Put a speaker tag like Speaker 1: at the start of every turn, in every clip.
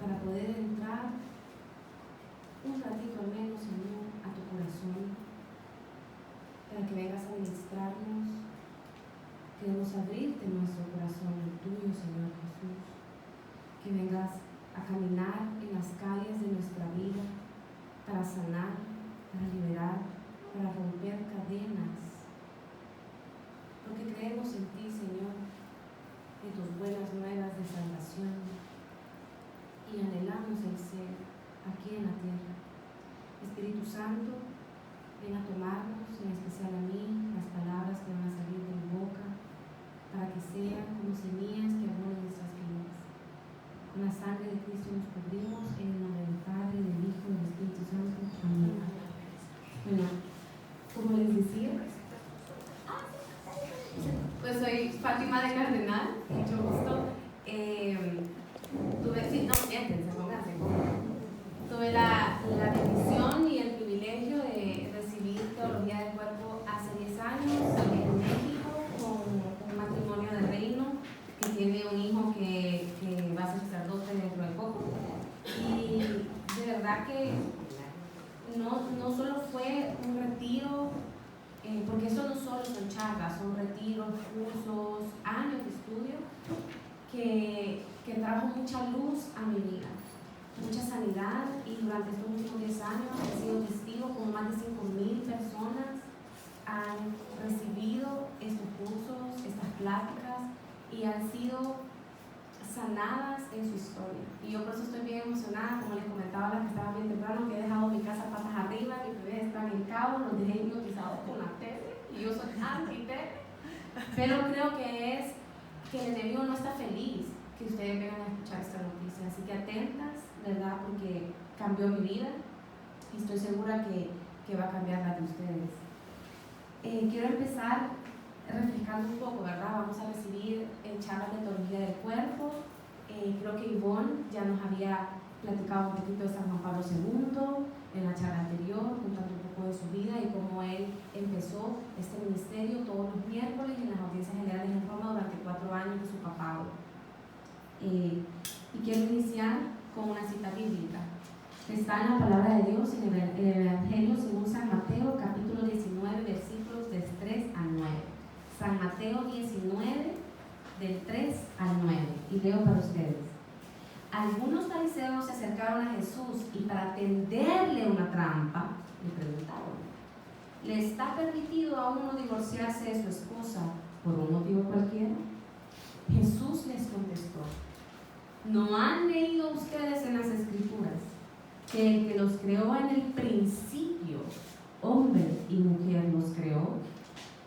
Speaker 1: para poder entrar un ratito al menos, Señor, a tu corazón, para que vengas a ministrarnos. Queremos abrirte nuestro corazón, el tuyo, Señor Jesús. Que vengas a caminar en las calles de nuestra vida para sanar, para liberar, para romper cadenas. Porque creemos en ti, Señor, en tus buenas nuevas de salvación, y anhelamos el cielo aquí en la tierra. Espíritu Santo, ven a tomarnos, en especial a mí, las palabras que van a salir de mi boca, para que sean como semillas que abonen nuestras vidas. Con la sangre de Cristo nos cubrimos, en el nombre del Padre, del Hijo y del Espíritu Santo. Amén. Bueno, como les decía, pues soy Fátima de Cardenal, mucho gusto. Tuve la bendición y el privilegio de recibir teología del cuerpo hace 10 años en México, con un matrimonio de reino que tiene un hijo que va a ser sacerdote dentro de poco. Y de verdad que no solo fue un retiro, porque eso no solo son charlas, son retiros, cursos, años de estudio que trajo mucha luz a mi vida, mucha sanidad, y durante estos últimos 10 años he sido testigo como más de 5,000 personas han recibido estos cursos, estas pláticas, y han sido sanadas en su historia. Y yo por eso estoy bien emocionada, como les comentaba a las que estaban bien temprano, que he dejado mi casa patas arriba, mis bebés están en Cabo, los dejé hipnotizados con la tele, y yo soy anti-tele, pero creo que el enemigo no está feliz que ustedes vengan a escuchar esta noticia, así que atentas, ¿verdad? Porque cambió mi vida y estoy segura que va a cambiar la de ustedes. Quiero empezar refrescando un poco, ¿verdad? Vamos a recibir charlas de teología del cuerpo. Creo que Ivonne ya nos había platicado un poquito de San Juan Pablo II en la charla anterior, contando un poco de su vida y cómo él empezó este ministerio todos los miércoles en las audiencias generales en Roma durante 4 años de su papado. Y quiero iniciar con una cita bíblica que está en la palabra de Dios en el Evangelio según San Mateo, capítulo 19, versículos del 3 al 9. San Mateo 19, del 3 al 9, y leo para ustedes. Algunos fariseos se acercaron a Jesús y para tenderle una trampa le preguntaron: ¿le está permitido a uno divorciarse de su esposa por un motivo cualquiera? Jesús les contestó: ¿no han leído ustedes en las Escrituras que el que los creó en el principio, hombre y mujer los creó?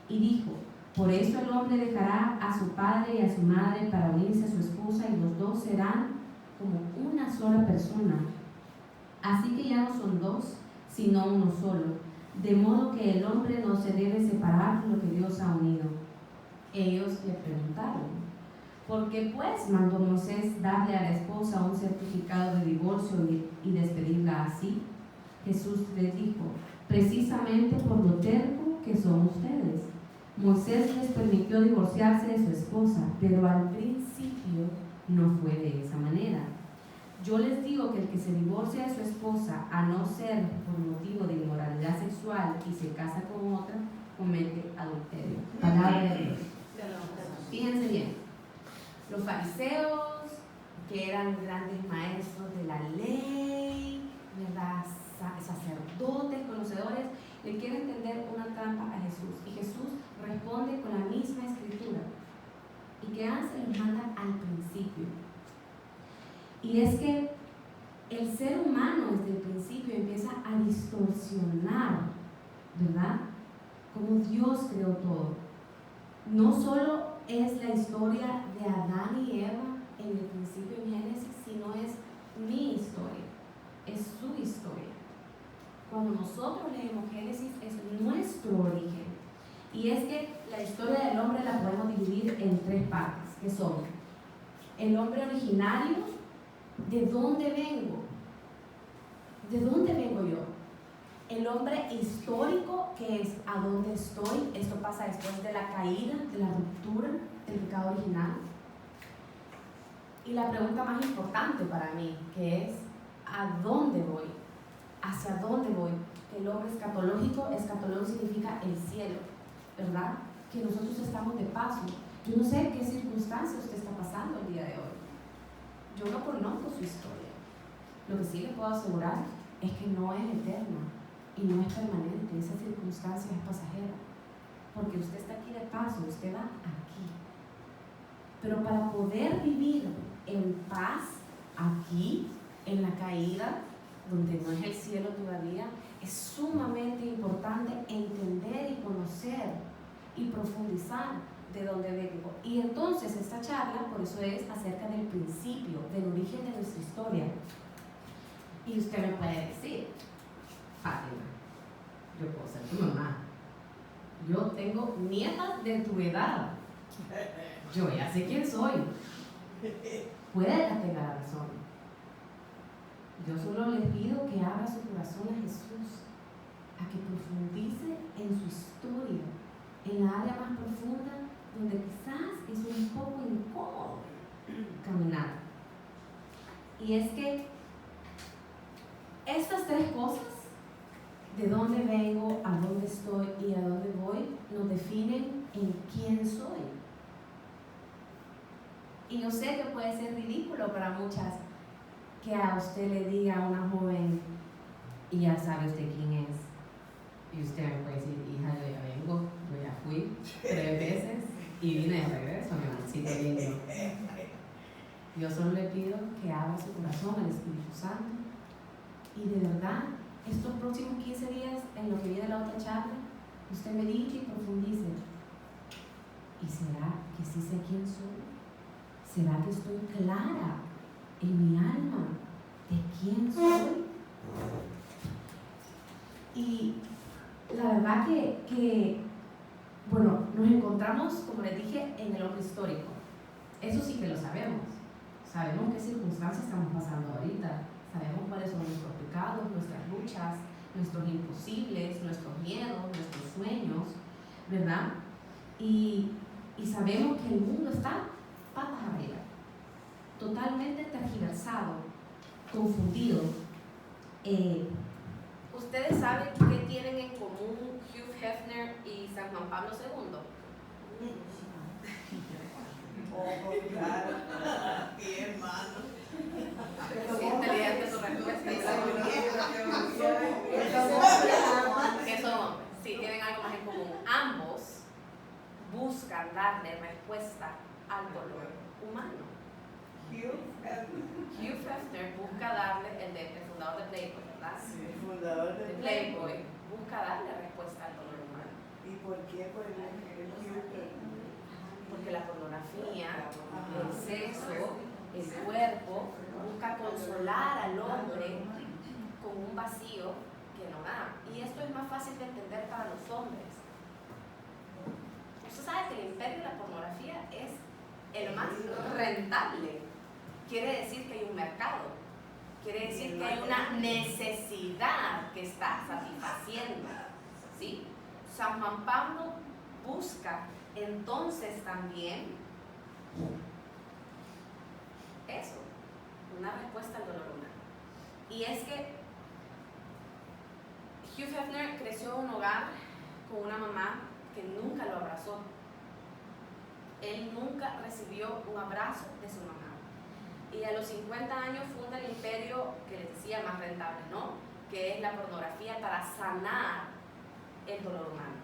Speaker 1: Y dijo: por eso el hombre dejará a su padre y a su madre para unirse a su esposa, y los dos serán como una sola persona. Así que ya no son dos, sino uno solo. De modo que el hombre no se debe separar de lo que Dios ha unido. Ellos le preguntaron: ¿por qué pues mandó Moisés darle a la esposa un certificado de divorcio y despedirla así? Jesús les dijo: precisamente por lo terco que son ustedes. Moisés les permitió divorciarse de su esposa, pero al principio no fue de esa manera. Yo les digo que el que se divorcia de su esposa, a no ser por motivo de inmoralidad sexual, y se casa con otra, comete adulterio. Palabra de Dios. Fíjense bien, los fariseos, que eran grandes maestros de la ley, ¿verdad?, sacerdotes, conocedores, le quieren tender una trampa a Jesús, y Jesús responde con la misma escritura. ¿Y qué hace? Los manda al principio. Y es que el ser humano desde el principio empieza a distorsionar, ¿verdad?, como Dios creó todo. No solo es la historia de Adán y Eva en el principio en Génesis, sino es mi historia, es su historia. Cuando nosotros leemos Génesis es nuestro origen. Y es que la historia del hombre la podemos dividir en 3 partes, que son el hombre originario, ¿de dónde vengo? ¿De dónde vengo yo? El hombre histórico, que es a dónde estoy. Esto pasa después de la caída, de la ruptura del pecado original. Y la pregunta más importante para mí, que es, ¿a dónde voy? ¿Hacia dónde voy? El hombre escatológico significa el cielo, ¿verdad? Que nosotros estamos de paso. Yo no sé qué circunstancia usted está pasando el día de hoy. Yo no conozco su historia. Lo que sí le puedo asegurar es que no es eterna y no es permanente. Esa circunstancia es pasajera. Porque usted está aquí de paso, usted va aquí. Pero para poder vivir en paz aquí, en la caída, donde no es el cielo todavía, es sumamente importante entender y conocer y profundizar de dónde vengo. Y entonces esta charla, por eso es acerca del principio, del origen de nuestra historia. Y usted me puede decir, Fátima, yo puedo ser tu mamá. Yo tengo nietas de tu edad. Yo ya sé quién soy. Puede que tenga la razón. Yo solo le pido que abra su corazón a Jesús, a que profundice en su historia, en la área más profunda, donde quizás es un poco incómodo caminar. Y es que estas tres cosas, de dónde vengo, a dónde estoy y a dónde voy, nos definen en quién soy. Y yo sé que puede ser ridículo para muchas que a usted le diga a una joven, y ya sabe usted quién es. Y usted me puede decir, hija, yo ya vengo, yo ya fui 3 veces y vine de regreso, mi amorcito lindo. Yo solo le pido que abra su corazón al Espíritu Santo y de verdad, estos próximos 15 días, en lo que viene la otra charla, usted medite y profundice. ¿Y será que sí sé quién soy? ¿Será que estoy clara en mi alma de quién soy? Y la verdad que bueno, nos encontramos, como les dije, en el hombre histórico. Eso sí que lo sabemos. Sabemos qué circunstancias estamos pasando ahorita. Sabemos cuáles son nuestros pecados, nuestras luchas, nuestros imposibles, nuestros miedos, nuestros sueños, ¿verdad? Y sabemos que el mundo está patas arriba, totalmente tergiversado, confundido. ¿Ustedes saben qué tienen en común Hugh Hefner y San Juan Pablo II?
Speaker 2: Oh, claro. Sí, hermano.
Speaker 1: Sí, inteligente su respuesta. Que son hombres. Sí, tienen algo más en común. Ambos buscan darle respuesta al dolor humano. Hugh Hefner busca darle, el fundador de Playboy, ¿verdad?
Speaker 2: Sí, el fundador de
Speaker 1: Playboy, busca darle respuesta al dolor humano.
Speaker 2: ¿Y por qué? Por el Hugh.
Speaker 1: Porque la pornografía, el sexo, el cuerpo, busca consolar al hombre con un vacío que no da. Y esto es más fácil de entender para los hombres. Usted sabe que el imperio de la pornografía es el más rentable. Quiere decir que hay un mercado. Quiere decir que hay una necesidad que está satisfaciendo. ¿Sí? San Juan Pablo busca entonces también eso, una respuesta al dolor humano. Y es que Hugh Hefner creció en un hogar con una mamá que nunca lo abrazó. Él nunca recibió un abrazo de su mamá. Y a los 50 años funda el imperio que les decía más rentable, ¿no? Que es la pornografía para sanar el dolor humano.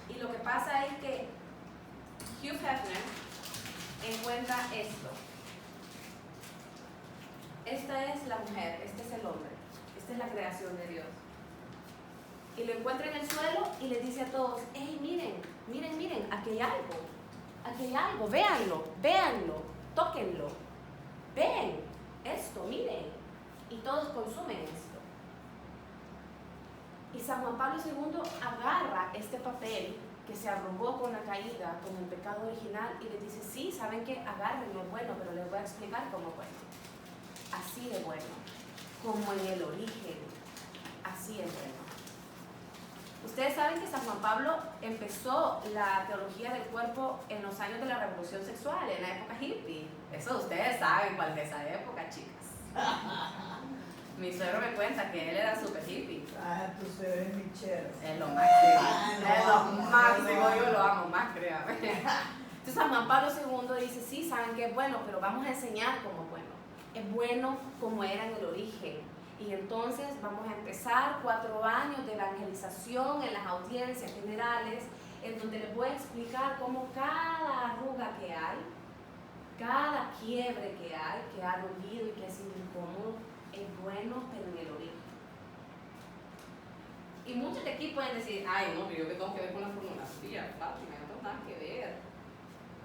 Speaker 1: Y lo que pasa es que Hugh Hefner encuentra esto. Esta es la mujer, este es el hombre, esta es la creación de Dios. Y lo encuentra en el suelo y le dice a todos, hey, miren, aquí hay algo, véanlo, tóquenlo, ven esto, miren. Y todos consumen esto. Y San Juan Pablo II agarra este papel que se arrugó con la caída, con el pecado original, y les dice, sí, ¿saben qué? Agárrenlo, es bueno, pero les voy a explicar cómo es bueno. Así de bueno, como en el origen, así es bueno. Ustedes saben que San Juan Pablo empezó la teología del cuerpo en los años de la revolución sexual, en la época hippie. Eso ustedes saben cuál es esa época, chicas. Mi suegro me cuenta que él era súper hippie.
Speaker 2: Ah, tú se ves mi chero.
Speaker 1: Es lo máximo.
Speaker 2: Ah,
Speaker 1: Es lo
Speaker 2: no,
Speaker 1: máximo,
Speaker 2: no.
Speaker 1: yo lo amo más, créame. Entonces San Juan Pablo II dice, sí, saben que es bueno, pero vamos a enseñar cómo es bueno. Es bueno como era en el origen. Y entonces vamos a empezar 4 años de evangelización en las audiencias generales, en donde les voy a explicar cómo cada arruga que hay, cada quiebre que hay, que ha dolido y que ha sido incómodo, es bueno, pero en el origen. Y muchos de aquí pueden decir, ay, no, pero yo qué tengo que ver con la pornografía, Fátima, no tengo nada que ver.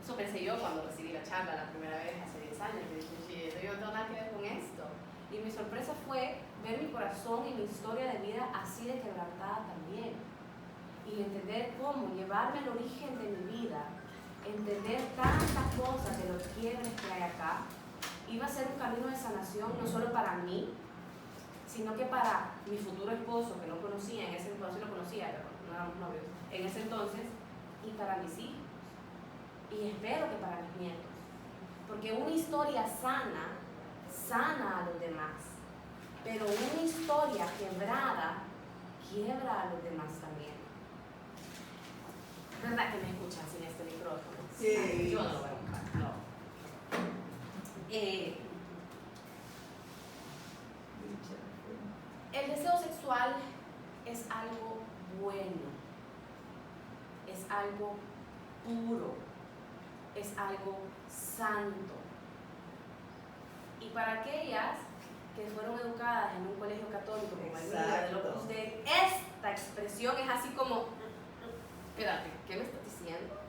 Speaker 1: Eso pensé yo cuando recibí la charla la primera vez hace 10 años, que dije, sí, yo no tengo nada que ver con esto. Y mi sorpresa fue ver mi corazón y mi historia de vida así de quebrantada también. Y entender cómo llevarme al origen de mi vida, entender tantas cosas de los quiebres que hay acá, iba a ser un camino de sanación no solo para mí, sino que para mi futuro esposo, que no conocía, en ese entonces lo conocía, pero no éramos novios, en ese entonces, y para mis hijos. Y espero que para mis nietos. Porque una historia sana a los demás. Pero una historia quebrada quiebra a los demás también. ¿Verdad que me escuchan sin este micrófono?
Speaker 2: Sí.
Speaker 1: Yo no lo voy a buscar, no. El deseo sexual es algo bueno, es algo puro, es algo santo. Y para aquellas que fueron educadas en un colegio católico como el mío, de Opus Dei, esta expresión es así como, espérate, ¿qué me estás diciendo?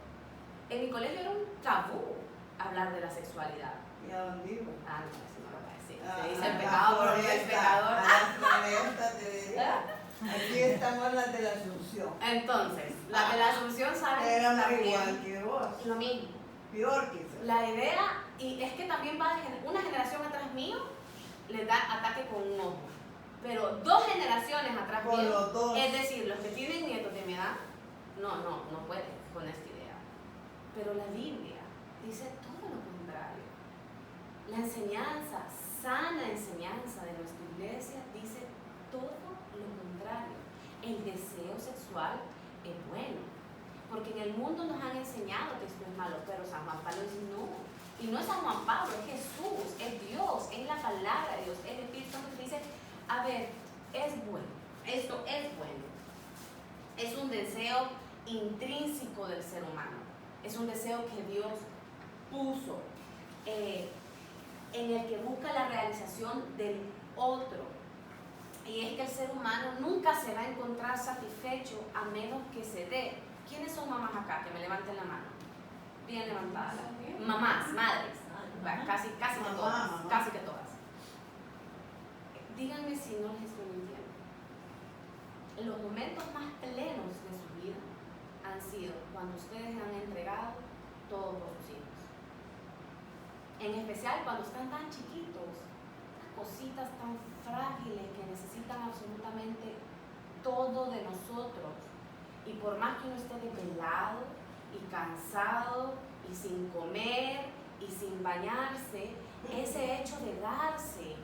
Speaker 1: En mi colegio era un tabú hablar de la sexualidad.
Speaker 2: ¿Y a dónde iba?
Speaker 1: Ah, no, eso no lo voy a decir.
Speaker 2: Ah,
Speaker 1: Se dice el
Speaker 2: a la
Speaker 1: pecado, pero no es
Speaker 2: floresta,
Speaker 1: pecador.
Speaker 2: a la floresta, te diría. Aquí estamos las de la Asunción.
Speaker 1: Entonces, la de la Asunción, ¿sabes?
Speaker 2: Éramos
Speaker 1: También
Speaker 2: igual que vos.
Speaker 1: lo mismo.
Speaker 2: Peor quizás.
Speaker 1: La idea, y es que también va de una generación atrás mío, le da ataque con un ojo. Pero 2 generaciones atrás
Speaker 2: Con
Speaker 1: mío,
Speaker 2: los dos.
Speaker 1: es decir, los que tienen nietos de mi edad, no pueden con esta idea. Pero la Biblia dice todo lo contrario. La enseñanza, sana enseñanza de nuestra iglesia, dice todo lo contrario. El deseo sexual es bueno. Porque en el mundo nos han enseñado que esto es malo, pero San Juan Pablo dice no. Y no es San Juan Pablo, es Jesús, es Dios, es la palabra de Dios, es el Espíritu Santo que dice, a ver, es bueno, esto es bueno. Es un deseo intrínseco del ser humano, es un deseo que Dios puso, en el que busca la realización del otro. Y es que el ser humano nunca se va a encontrar satisfecho a menos que se dé. ¿Quiénes son mamás acá? Que me levanten la mano. Bien levantada. Mamás, madres. Casi que todas.
Speaker 2: Mamá.
Speaker 1: Casi que todas. Díganme si no les estoy mintiendo. Los momentos más plenos de su vida han sido cuando ustedes han entregado todo por sus hijos. En especial cuando están tan chiquitos, cositas tan frágiles que necesitan absolutamente todo de nosotros. Y por más que uno esté desvelado y cansado y sin comer y sin bañarse, ese hecho de darse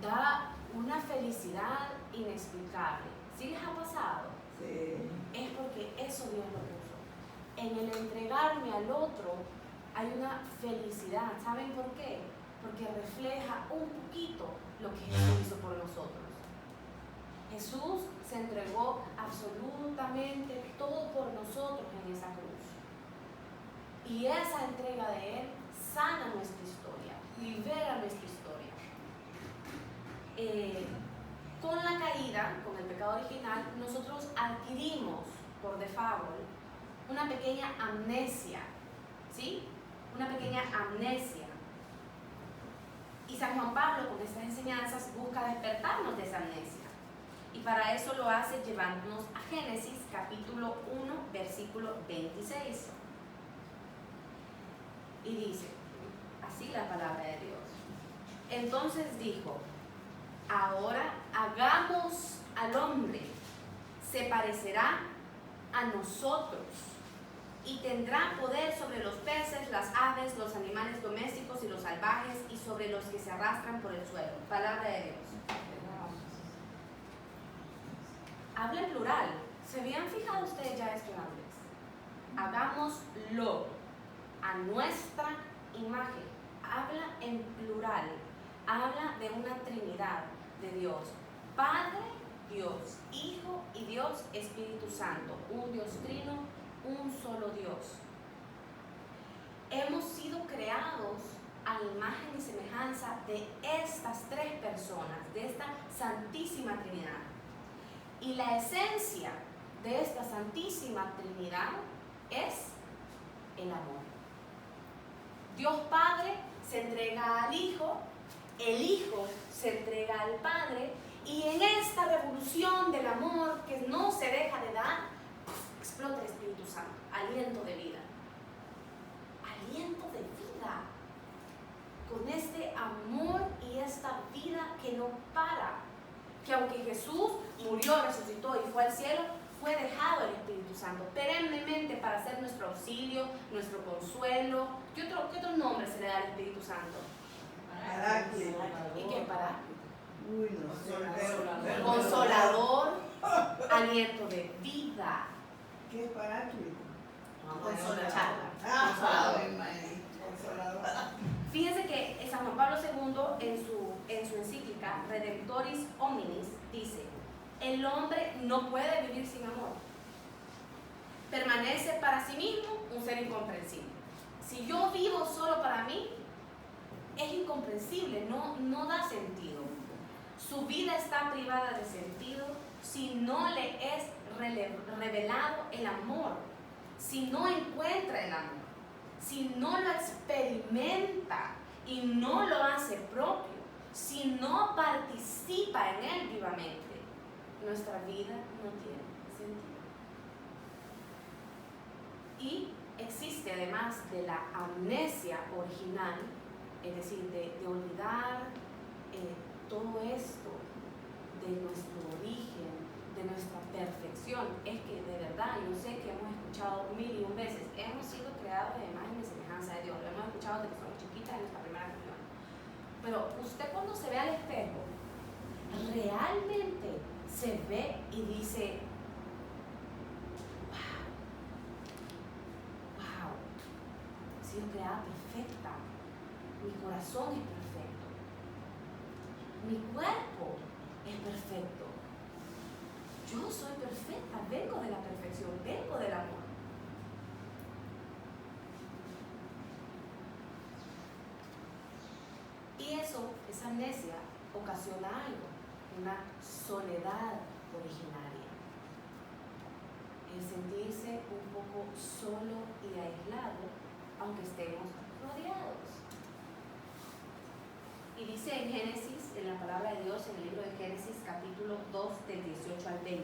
Speaker 1: da una felicidad inexplicable. ¿Sí les ha pasado?
Speaker 2: Sí.
Speaker 1: Es porque eso Dios lo puso. En el entregarme al otro hay una felicidad. ¿Saben por qué? Porque refleja un poquito lo que Jesús hizo por nosotros. Jesús se entregó absolutamente todo por nosotros en esa cruz. Y esa entrega de Él sana nuestra historia, libera nuestra historia. Con la caída, con el pecado original, nosotros adquirimos por default una pequeña amnesia, ¿sí? Una pequeña amnesia. Y San Juan Pablo, con estas enseñanzas, busca despertarnos de esa amnesia. Y para eso lo hace llevándonos a Génesis capítulo 1, versículo 26. Y dice, así la palabra de Dios. Entonces dijo, ahora hagamos al hombre se parecerá a nosotros y tendrá poder sobre los peces, las aves, los animales domésticos y los salvajes y sobre los que se arrastran por el suelo. Palabra de Dios. Habla en plural. ¿Se habían fijado ustedes ya esto antes? Hagámoslo a nuestra imagen. Habla en plural. Habla de una Trinidad de Dios. Padre, Dios, Hijo y Dios Espíritu Santo. Un Dios trino, un solo Dios. Hemos sido creados a imagen y semejanza de estas tres personas, de esta Santísima Trinidad. Y la esencia de esta Santísima Trinidad es el amor. Dios Padre se entrega al Hijo, el Hijo se entrega al Padre, y en esta revolución del amor que no se deja de dar, explota el Espíritu Santo, aliento de vida. Aliento de vida. Con este amor y esta vida que no para. Que aunque Jesús murió, resucitó y fue al cielo, fue dejado el Espíritu Santo perennemente para ser nuestro auxilio, nuestro consuelo. ¿Qué otro nombre se le da al Espíritu Santo?
Speaker 2: Paráclito.
Speaker 1: ¿Y qué es paráclito?
Speaker 2: Uy, no.
Speaker 1: Consolador, aliento de vida.
Speaker 2: ¿Qué es paráclito?
Speaker 1: Consolador.
Speaker 2: Consolador.
Speaker 1: Fíjense que San Juan Pablo II en su encíclica Redemptoris Hominis dice: el hombre no puede vivir sin amor. Permanece para sí mismo un ser incomprensible. Si yo vivo solo para mí, es incomprensible, no da sentido. Su vida está privada de sentido si no le es revelado el amor, si no encuentra el amor, si no lo experimenta y no lo hace propio, si no participa en él vivamente, nuestra vida no tiene sentido. Y existe, además de la amnesia original, es decir, de olvidar todo esto de nuestro origen, de nuestra perfección. Es que de verdad, yo sé que hemos escuchado 1001 veces, hemos sido creados de imagen y semejanza de Dios, lo hemos escuchado desde que somos chiquitas en nuestra primera comunión. Pero usted, cuando se ve al espejo, realmente se ve y dice: wow, he sido creada perfecta, mi corazón es perfecto, mi cuerpo es perfecto, yo soy perfecta, vengo de la perfección, vengo del amor. Y eso, esa amnesia, ocasiona algo, una soledad originaria, el sentirse un poco solo y aislado, aunque estemos rodeados. Y dice en Génesis, en la palabra de Dios, en el libro de Génesis, capítulo 2, del 18 al 20.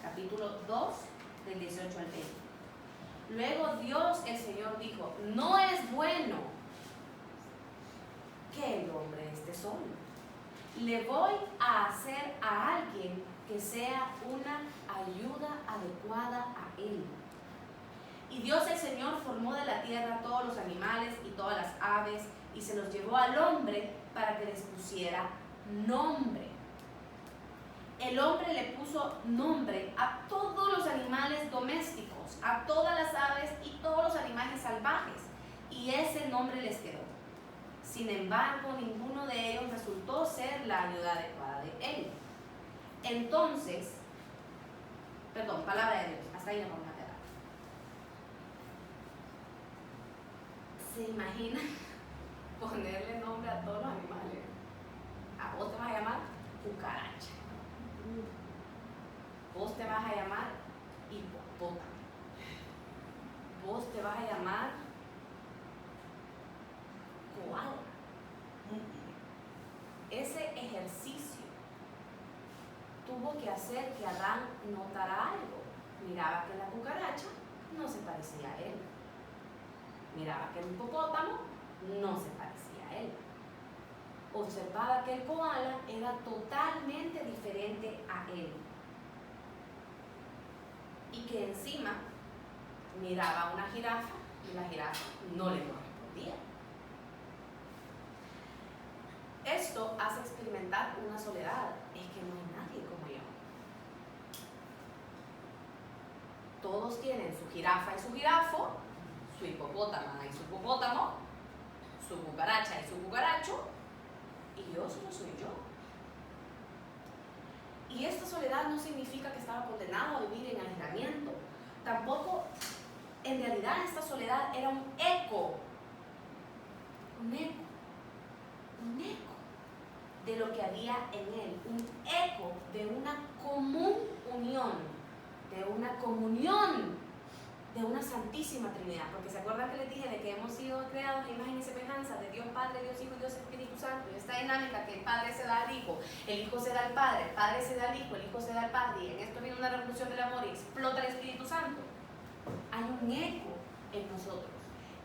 Speaker 1: Capítulo 2, del 18 al 20. Luego Dios, el Señor, dijo: no es bueno que el hombre esté solo. Le voy a hacer a alguien que sea una ayuda adecuada a él. Y Dios, el Señor, formó de la tierra todos los animales y todas las aves y se los llevó al hombre para que les pusiera nombre. El hombre le puso nombre a todos los animales domésticos, a todas las aves y todos los animales salvajes, y ese nombre les quedó. Sin embargo, ninguno de ellos resultó ser la ayuda adecuada de él. Entonces, palabra de Dios, hasta ahí nos vamos a quedar. ¿Se imaginan ponerle nombre a todos los animales? A vos te vas a llamar cucaracha. Vos te vas a llamar hipopótamo. Vos te vas a llamar koala. Ese ejercicio tuvo que hacer que Adán notara algo. Miraba que la cucaracha no se parecía a él. Miraba que el hipopótamo no se parecía a él. Observaba que el koala era totalmente diferente a él.
Speaker 3: que encima miraba a una jirafa y la jirafa no le correspondía. Esto hace experimentar una soledad. Es que no hay nadie como yo. Todos tienen su jirafa y su jirafo, su hipopótama y su hipopótamo, su cucaracha y su cucaracho, y yo solo soy yo. Y esta soledad no significa que estaba condenado a vivir en aislamiento. Tampoco, en realidad, esta soledad era un eco de lo que había en él, un eco de una común unión, de una comunión, de una santísima Trinidad. Porque se acuerdan que les dije de que hemos sido creados a imagen y semejanza de Dios Padre, Dios Hijo y Dios Espíritu Santo. Y esta dinámica que el Padre se da al Hijo, el Hijo se da al Padre, el Padre se da al Hijo, el Hijo se da al Padre, y en esto viene una revolución del amor y explota el Espíritu Santo. Hay un eco en nosotros.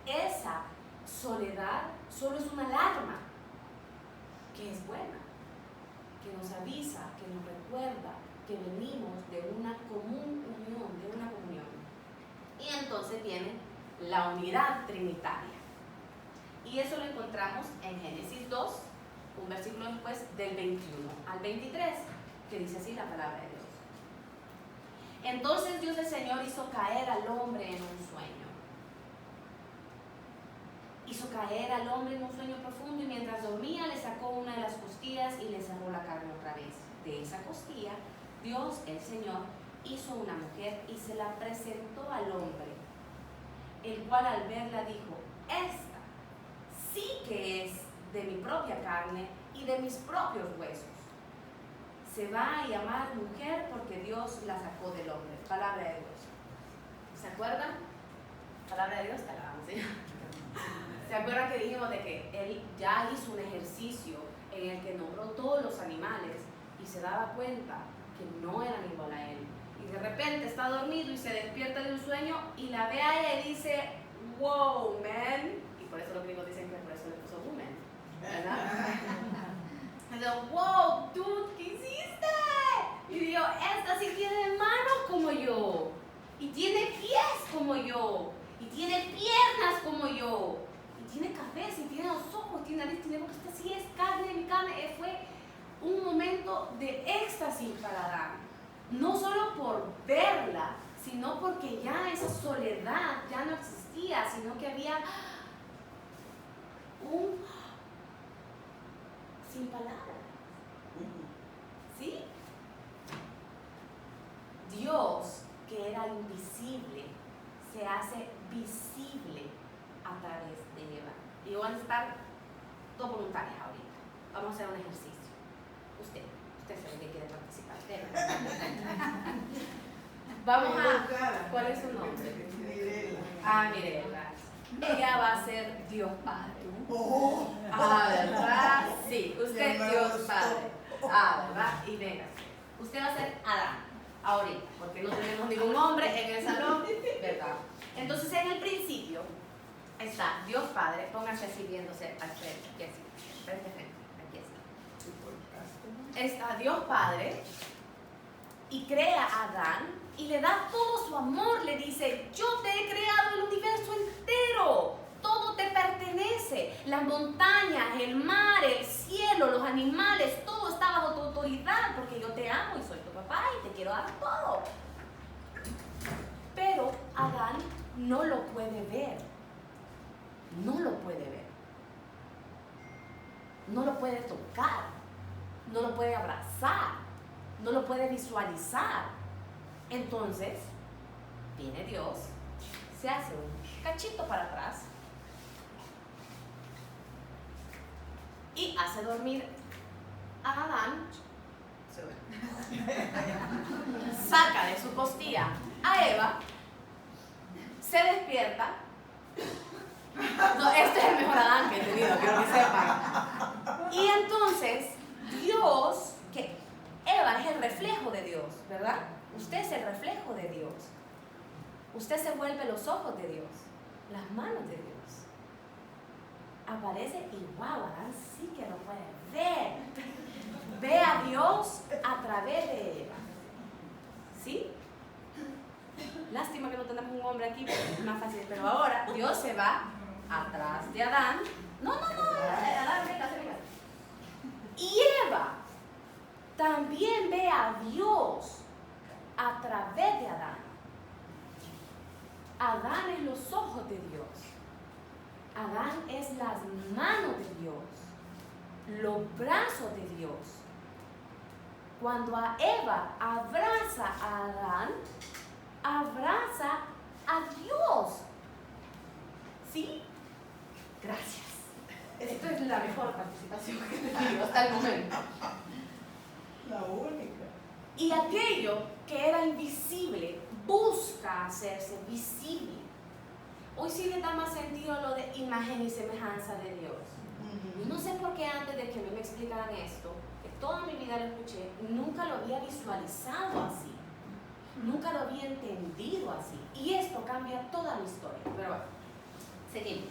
Speaker 3: Esa soledad solo es una alarma que es buena, que nos avisa, que nos recuerda que venimos de una común unión, de una comunión. Y entonces viene la unidad trinitaria. Y eso lo encontramos en Génesis 2, un versículo después, del 21 al 23, que dice así la palabra de Dios. Entonces Dios el Señor hizo caer al hombre en un sueño. Hizo caer al hombre en un sueño profundo y mientras dormía le sacó una de las costillas y le cerró la carne otra vez. De esa costilla, Dios el Señor hizo una mujer y se la presentó al hombre, el cual al verla dijo: esta sí que es de mi propia carne y de mis propios huesos. Se va a llamar mujer porque Dios la sacó del hombre. Palabra de Dios. ¿Se acuerdan? Palabra de Dios, te alabamos, ¿sí? ¿Se acuerdan que dijimos de que él ya hizo un ejercicio en el que nombró todos los animales y se daba cuenta que no eran igual a él? Y de repente está dormido y se despierta de un sueño y la ve a ella y dice: wow, man. Y por eso los gringos dicen que por eso le puso woman, ¿verdad? Entonces, wow, dude, ¿qué hiciste? Y digo, esta sí tiene manos como yo, y tiene pies como yo, y tiene piernas como yo, y tiene cabeza, y tiene los ojos, tiene nariz, tiene boca. Esta sí es carne de mi carne. Fue un momento de éxtasis para Adán, no solo por verla, sino porque ya esa soledad ya no existía, sino que había un sin palabras. ¿Sí? Dios, que era invisible, se hace visible a través de Eva. Y van a estar dos voluntarias ahorita. Vamos a hacer un ejercicio. Usted sabe que quiere participar. Vamos a... ¿Cuál es su nombre?
Speaker 2: Mirela.
Speaker 3: Ah, Mirela. Ella va a ser Dios Padre. Ah, ¿verdad? Sí, usted es Dios Padre. Ah, ¿verdad? Y venga, usted va a ser Adán, ahorita, porque no tenemos ningún hombre en el salón, ¿verdad? Entonces, en el principio está Dios Padre, póngase así viéndose al frente, aquí así, frente, aquí está. Está Dios Padre y crea a Adán y le da todo su amor, le dice: yo te he creado el universo entero, todo te pertenece, las montañas, el mar, el cielo, los animales, todo está bajo tu autoridad porque yo te amo y soy tu papá y te quiero dar todo. Pero Adán no lo puede ver, no lo puede ver, no lo puede tocar, no lo puede abrazar, no lo puede visualizar. Entonces viene Dios, se hace un cachito para atrás y hace dormir a Adán, saca de su costilla a Eva, se despierta. No, este es el mejor Adán que he tenido, quiero que sepan. Y entonces Dios, que Eva es el reflejo de Dios, ¿verdad? Usted es el reflejo de Dios. Usted se vuelve los ojos de Dios, las manos de Dios. Aparece y wow, Adán sí que lo puede ver. Ve a Dios a través de Eva. ¿Sí? hombre aquí porque es más fácil. Pero ahora Dios se va atrás de Adán. No, Adán, venga. Y Eva también ve a Dios a través de Adán. Adán es los ojos de Dios. Adán es las manos de Dios, los brazos de Dios. Cuando a Eva abraza a Adán, abraza a Dios. ¿Sí? Gracias. Esto es la mejor participación que he tenido hasta el momento.
Speaker 2: La única.
Speaker 3: Y aquello que era invisible busca hacerse visible. Hoy sí le da más sentido lo de imagen y semejanza de Dios. Yo no sé por qué antes de que me explicaran esto, que toda mi vida lo escuché, nunca lo había visualizado así. Nunca lo había entendido así. Y esto cambia toda mi historia. Pero bueno, seguimos.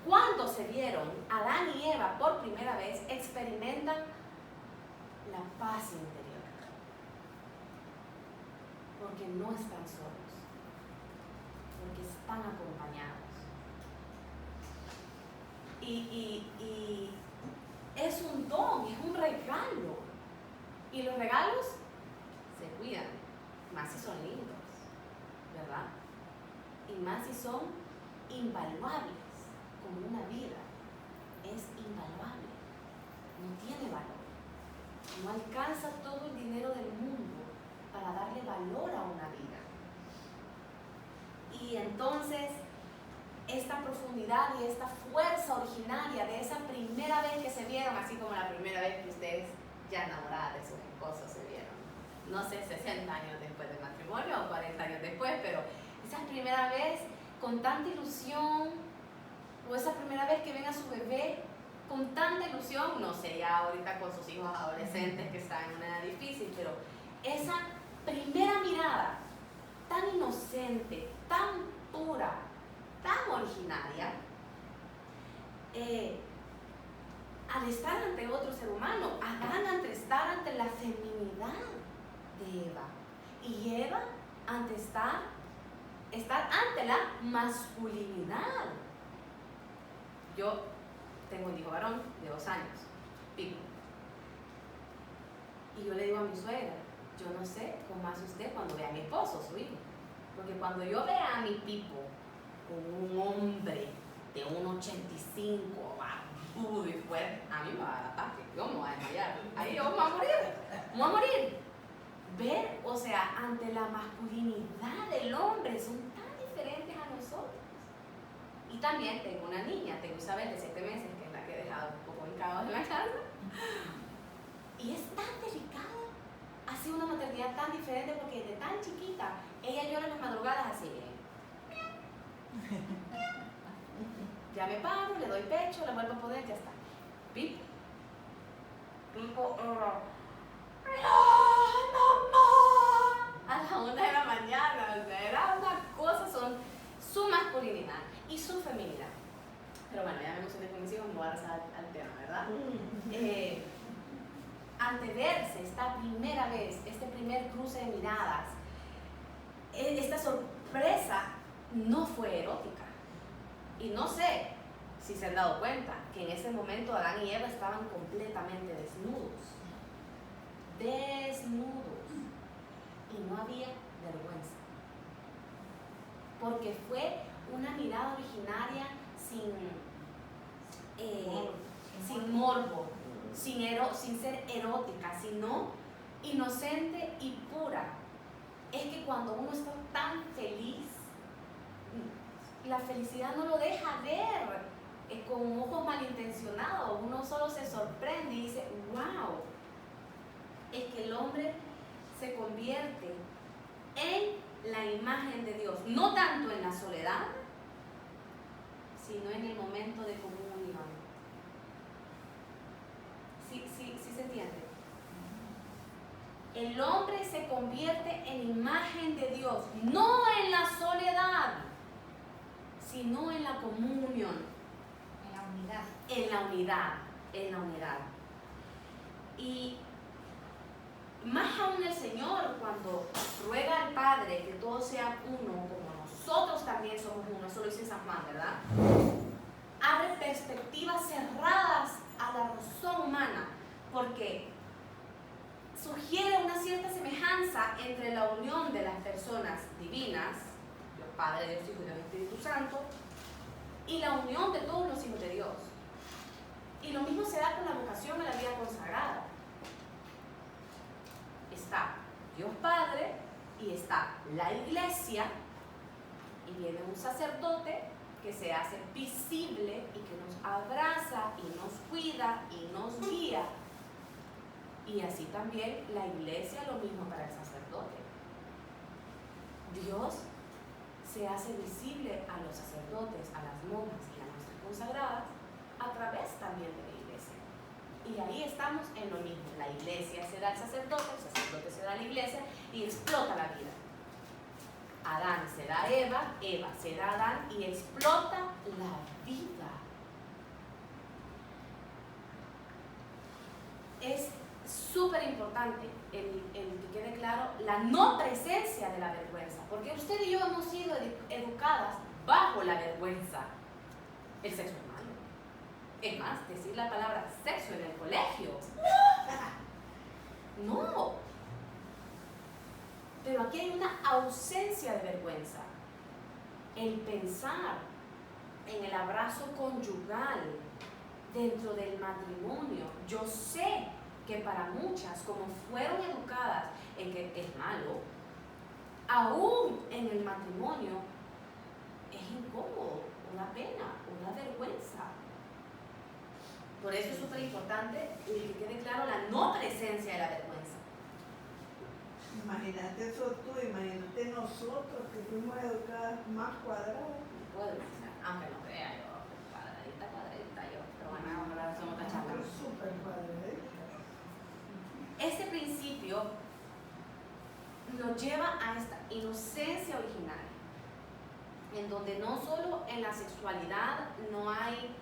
Speaker 3: Cuando se vieron, Adán y Eva por primera vez experimentan la paz interior. Porque no están solos. Porque están acompañados. Y es un don, es un regalo. Y los regalos se cuidan, más si son lindos, ¿verdad? Y más si son invaluables, como una vida. Es invaluable, no tiene valor. No alcanza todo el dinero del mundo para darle valor a una vida. Y entonces, esta profundidad y esta fuerza originaria de esa primera vez que se vieron, así como la primera vez que ustedes ya enamoradas de sus esposos se vieron, no sé, 60 años después del matrimonio o 40 años después, pero esa primera vez con tanta ilusión, o esa primera vez que ven a su bebé con tanta ilusión, no sé, ya ahorita con sus hijos adolescentes que están en una edad difícil, pero esa primera mirada tan inocente, tan pura, tan originaria, al estar ante otro ser humano, Adán ante estar ante la feminidad de Eva y Eva ante estar ante la masculinidad. Yo tengo un hijo varón de 2 años, Pico, y yo le digo a mi suegra, yo no sé cómo hace usted cuando ve a mi esposo, su hijo, porque cuando yo vea a mi Pipo con un hombre de 1,85, barbudo y fuerte, a mí me va a dar ataque, yo me voy a desmayar, ahí yo me voy a morir. Ver, o sea, ante la masculinidad del hombre, son tan diferentes a nosotros. Y también tengo una niña, tengo Isabel de 7 meses, que es la que he dejado un poco en caos en la casa, y es tan delicada. Ha sido una maternidad tan diferente porque desde tan chiquita, ella llora en las madrugadas así, miren. Ya me paro, le doy pecho, le vuelvo a poner, ya está. Pipo era, a la 1 de la mañana, o sea, era una cosa, son su masculinidad y su feminidad. Pero bueno, ya me emocioné con mis hijos, me voy a rezar al tema, ¿verdad? Ante verse esta primera vez, este primer cruce de miradas, esta sorpresa no fue erótica. Y no sé si se han dado cuenta que en ese momento Adán y Eva estaban completamente desnudos. Y no había vergüenza. Porque fue una mirada originaria sin morbo, sin ser erótica, sino inocente y pura. Es que cuando uno está tan feliz, la felicidad no lo deja ver con ojos malintencionados. Uno solo se sorprende y dice, wow, es que el hombre se convierte en la imagen de Dios, no tanto en la soledad, sino en el momento de comunión. ¿Sí se entiende? El hombre se convierte en imagen de Dios, no en la soledad, sino en la comunión. En la unidad. Y Más aún el Señor, cuando ruega al Padre que todos sean uno, como nosotros también somos uno, eso lo dice San Juan, ¿verdad? Abre perspectivas cerradas a la razón humana, porque sugiere una cierta semejanza entre la unión de las personas divinas, Dios Padre, Dios Hijo y Dios Espíritu Santo, y la unión de todos los hijos de Dios. Y lo mismo se da con la vocación a la vida consagrada. Está Dios Padre y está la Iglesia, y viene un sacerdote que se hace visible y que nos abraza y nos cuida y nos guía. Y así también la Iglesia, lo mismo para el sacerdote. Dios se hace visible a los sacerdotes, a las monjas y a nuestras consagradas a través también de la Iglesia. Y ahí estamos en lo mismo. La Iglesia se da al sacerdote, el sacerdote se da a la Iglesia y explota la vida. Adán se da a Eva, Eva se da a Adán y explota la vida. Es súper importante el que quede claro la no presencia de la vergüenza, porque usted y yo hemos sido educadas bajo la vergüenza. El sexo es malo. Es más, decir la palabra sexo en el colegio. No. Pero aquí hay una ausencia de vergüenza. El pensar en el abrazo conyugal dentro del matrimonio. Yo sé que para muchas, como fueron educadas en que es malo, aún en el matrimonio es incómodo, o da pena, o da vergüenza. Por eso es súper importante que quede claro la no presencia de la vergüenza.
Speaker 2: Imagínate eso tú, imagínate nosotros que fuimos educadas más cuadradas.
Speaker 3: Puedo decir, aunque no crea yo, cuadradita yo, pero bueno, ahora somos tachadas.
Speaker 2: Súper cuadradita.
Speaker 3: Este principio nos lleva a esta inocencia original, en donde no solo en la sexualidad no hay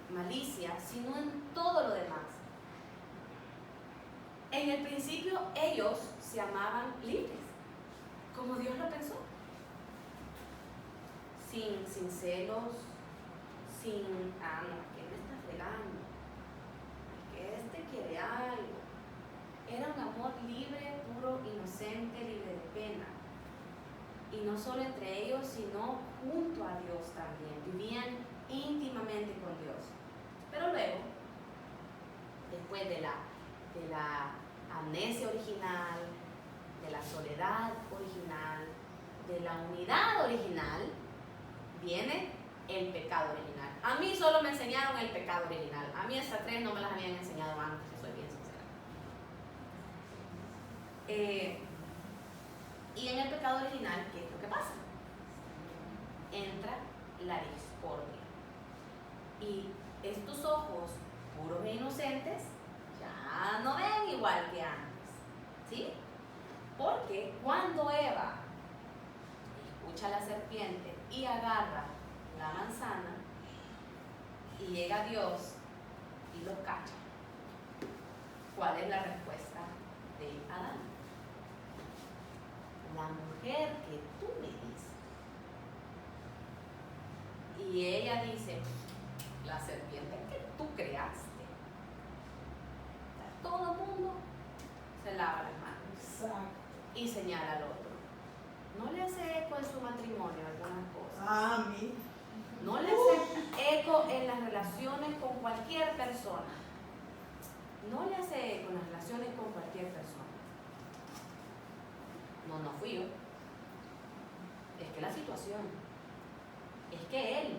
Speaker 3: malicia, sino en todo lo demás. En el principio ellos se amaban libres, como Dios lo pensó, sin celos, sin, no, ¿quién me está fregando? Que este quiere algo. Era un amor libre, puro, inocente, libre de pena. Y no solo entre ellos, sino junto a Dios también. Vivían íntimamente con Dios. Pero luego, después de la amnesia original, de la soledad original, de la unidad original, viene el pecado original. A mí solo me enseñaron el pecado original. A mí estas tres no me las habían enseñado antes, que soy bien sincera. Y en el pecado original, ¿qué es lo que pasa? Entra la discordia. Y estos ojos puros e inocentes ya no ven igual que antes. ¿Sí? Porque cuando Eva escucha a la serpiente y agarra la manzana y llega Dios y lo cacha, ¿cuál es la respuesta de Adán? La mujer que tú me diste. Y ella dice, la serpiente que tú creaste. Todo el mundo se lava las manos.
Speaker 2: Exacto.
Speaker 3: Y señala al otro. ¿No le hace eco en su matrimonio algunas cosas?
Speaker 2: A mí.
Speaker 3: ¿No le hace eco en las relaciones con cualquier persona? ¿No le hace eco en las relaciones con cualquier persona? No fui yo. Es que la situación, es que él,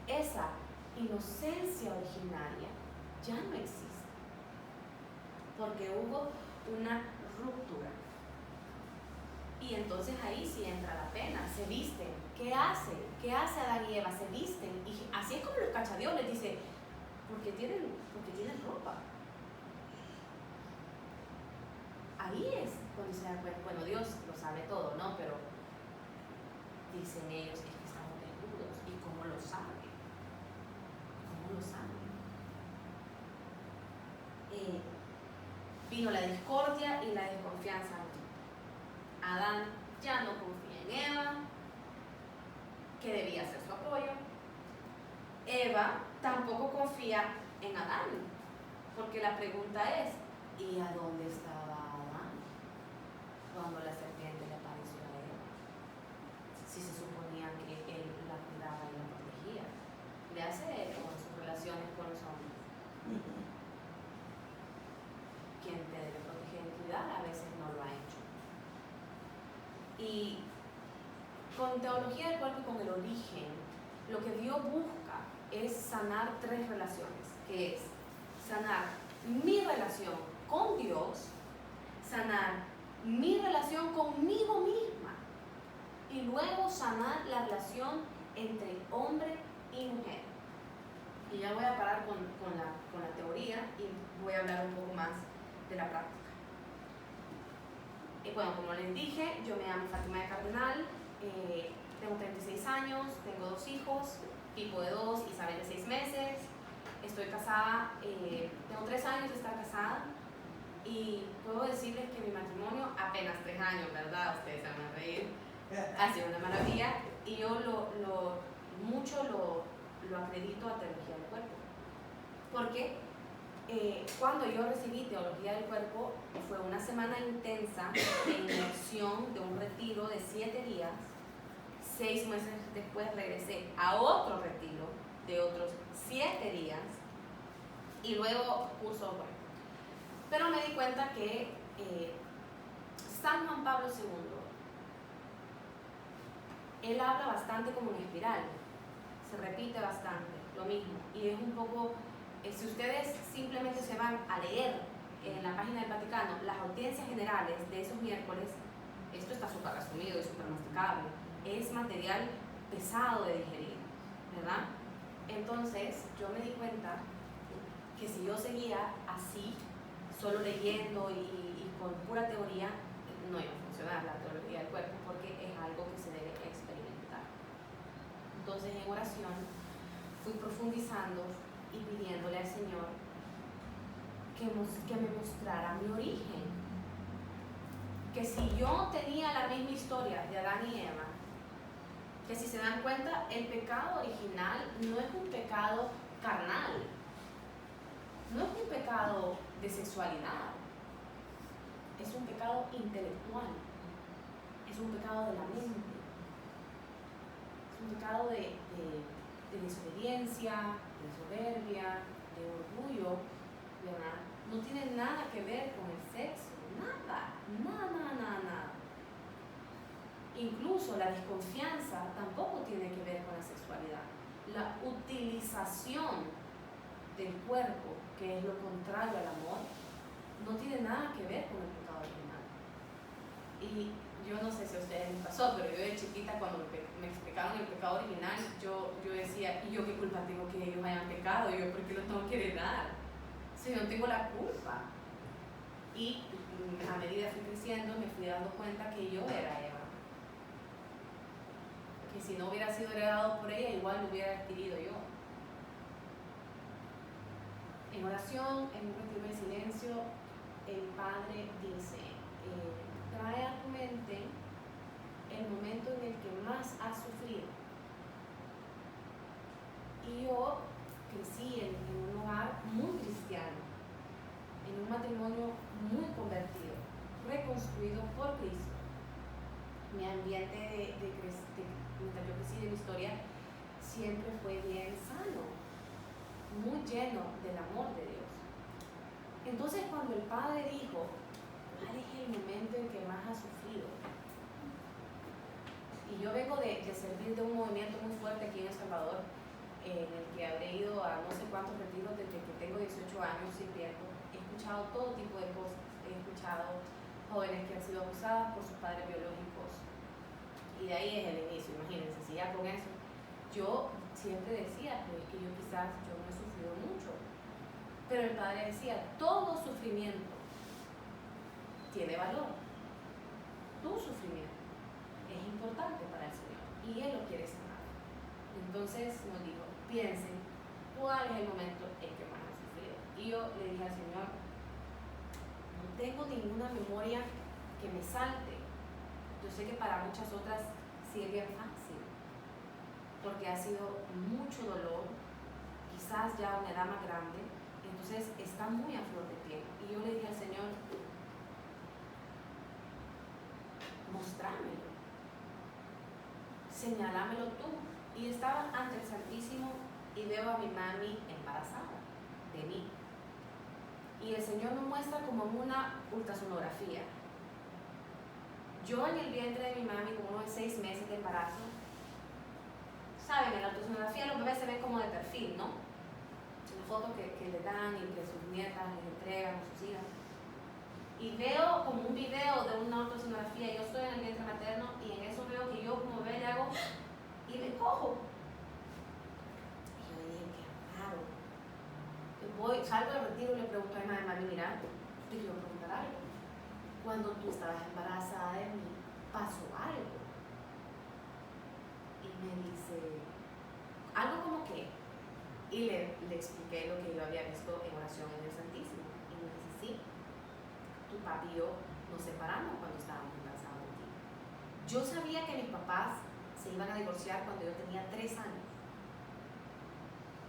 Speaker 3: esa inocencia originaria ya no existe. Porque hubo una ruptura. Y entonces ahí sí entra la pena. Se visten. ¿Qué hace? ¿Qué hace Adán y Eva? Se visten. Y así es como los cacha Dios, les dice, porque tienen ropa. Ahí es cuando se da cuenta. Bueno, Dios lo sabe todo, ¿no? Pero dicen ellos, es que estamos desnudos. ¿Y cómo lo sabe? ¿Cómo lo sabe? vino la discordia y la desconfianza. Adán ya no confía en Eva, que debía ser su apoyo. Eva tampoco confía en Adán, porque la pregunta es, ¿y a dónde estaba Adán cuando la serpiente le apareció a Eva? Si se suponía que él la cuidaba y la protegía. Le hace con sus relaciones con los hombres. Quien te debe proteger y cuidar a veces no lo ha hecho. Y con teología del cuerpo y con el origen, lo que Dios busca es sanar 3 relaciones, que es sanar mi relación con Dios, sanar mi relación conmigo misma y luego sanar la relación entre hombre y mujer. Y ya voy a parar con la teoría y voy a hablar un poco más de la práctica. Y bueno, como les dije, yo me llamo Fátima de Cardenal, tengo 36 años, tengo 2 hijos, Pipo de 2, Isabel de 6 meses, estoy casada, tengo 3 años de estar casada y puedo decirles que mi matrimonio, apenas 3 años, ¿verdad? Ustedes se van a reír, ha sido una maravilla y yo mucho lo acredito a teología del cuerpo. Porque cuando yo recibí teología del cuerpo fue una semana intensa de inmersión de un retiro de 7 días. 6 meses después regresé a otro retiro de otros 7 días y luego curso bueno. Pero me di cuenta que San Juan Pablo II, él habla bastante como en espiral, se repite bastante, lo mismo, y es un poco, si ustedes simplemente se van a leer en la página del Vaticano las audiencias generales de esos miércoles, esto está súper resumido y súper masticable, es material pesado de digerir, ¿verdad? Entonces yo me di cuenta que si yo seguía así, solo leyendo y con pura teoría, no iba a funcionar la teología del cuerpo porque es algo que se debe experimentar. Entonces en oración fui profundizando y pidiéndole al Señor que me mostrara mi origen. Que si yo tenía la misma historia de Adán y Eva, que si se dan cuenta, el pecado original no es un pecado carnal, no es un pecado de sexualidad, es un pecado intelectual, es un pecado de la mente, es un pecado de desobediencia, de soberbia, de orgullo, ¿verdad? No tiene nada que ver con el sexo, nada. Incluso la desconfianza tampoco tiene que ver con la sexualidad. La utilización del cuerpo, que es lo contrario al amor, no tiene nada que ver con el pecado original. Y yo no sé si a ustedes les pasó, pero yo de chiquita cuando me explicaron el pecado original, yo decía, ¿y yo qué culpa tengo que ellos hayan pecado? ¿Yo por qué los tengo que heredar? Si no tengo la culpa. Y a medida que fui creciendo me fui dando cuenta que yo era Eva. Que si no hubiera sido heredado por ella, igual lo hubiera adquirido yo. En oración, en un retiro de silencio, el Padre dice, trae a tu mente el momento en el que más has sufrido. Y yo crecí en un hogar muy cristiano, en un matrimonio muy convertido, reconstruido por Cristo. Mi ambiente mientras yo crecí de mi historia siempre fue bien sano, muy lleno del amor de Dios. Entonces cuando el Padre dijo, ¿cuál es el momento en que más has sufrido? Y yo vengo de servir de un movimiento muy fuerte aquí en El Salvador, en el que habré ido a no sé cuántos retiros desde que tengo 18 años sirviendo. He escuchado todo tipo de cosas, he escuchado jóvenes que han sido abusadas por sus padres biológicos y de ahí es el inicio, imagínense, si ya con eso yo siempre decía pues, que yo quizás yo no he sufrido mucho, pero el Padre decía, todo sufrimiento tiene valor, tu sufrimiento es importante para el Señor y Él lo quiere sanar. Entonces nos dijo, piensen cuál es el momento en que más han sufrido. Y yo le dije al Señor, no no tengo ninguna memoria que me salte. Yo sé que para muchas otras sí es bien fácil, porque ha sido mucho dolor, quizás ya a una edad más grande, entonces está muy a flor de piel. Y yo le dije al Señor, mostrámelo, señalámelo tú. Y estaba ante el Santísimo y veo a mi mami embarazada de mí. Y el Señor me muestra como una ultrasonografía. Yo en el vientre de mi mami, con unos 6 meses de embarazo, saben, en la ultrasonografía los bebés se ven como de perfil, ¿no? Una foto que le dan y que sus nietas les entregan a sus hijas. Y veo como un video de una ultrasonografía, yo estoy en el vientre materno y en eso veo que yo como bebé le hago y me cojo. Y yo dije, qué raro. Salgo del retiro y le pregunto a mi madre, mami, mira, te quiero preguntar algo. Cuando tú estabas embarazada de mí, pasó algo. Y me dice, algo como qué. Y le expliqué lo que yo había visto en oración en el Santísimo. Y me dice, sí, tu papi y yo nos separamos cuando estábamos embarazados de ti. Yo sabía que mis papás se iban a divorciar cuando yo tenía 3 años.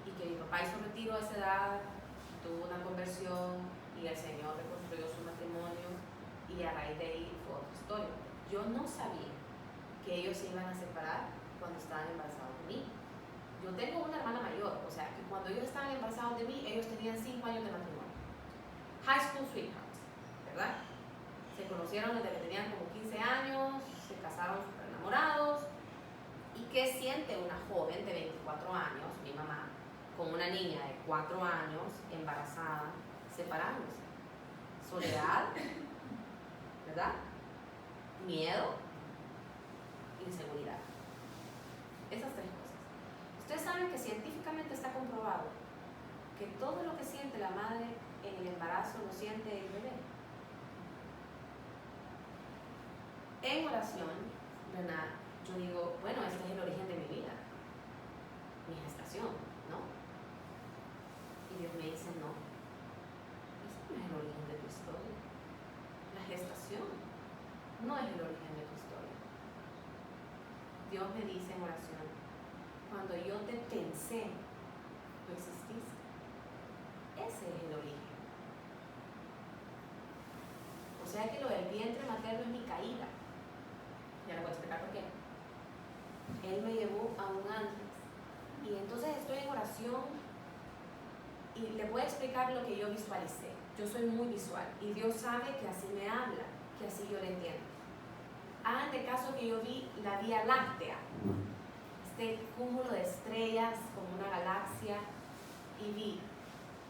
Speaker 3: Y que mi papá hizo retiro a esa edad, tuvo una conversión y el Señor reconstruyó su matrimonio y a raíz de ahí fue otra historia. Yo no sabía que ellos se iban a separar cuando estaban embarazados de mí. Yo tengo una hermana mayor, o sea que cuando ellos estaban embarazados de mí, ellos tenían 5 años de matrimonio. High school sweethearts, ¿verdad? Se conocieron desde que tenían como 15 años, se casaron súper enamorados. ¿Y qué siente una joven de 24 años, mi mamá, con una niña de 4 años, embarazada, separándose? Soledad, ¿verdad? Miedo, inseguridad. Esas 3 cosas. Ustedes saben que científicamente está comprobado que todo lo que siente la madre en el embarazo lo siente el bebé. En oración, ¿verdad? Yo digo, bueno, este es el origen de mi vida, mi gestación, ¿no? Y Dios me dice, no, ese no es el origen de tu historia. La gestación no es el origen de tu historia. Dios me dice en oración, cuando yo te pensé, tú exististe. Ese es el origen. O sea que lo del vientre materno es mi caída. Ya le voy a explicar por qué. Él me llevó aún antes. Y entonces estoy en oración y le voy a explicar lo que yo visualicé. Yo soy muy visual y Dios sabe que así me habla, que así yo le entiendo. Hagan de caso que yo vi la Vía Láctea, este cúmulo de estrellas como una galaxia, y vi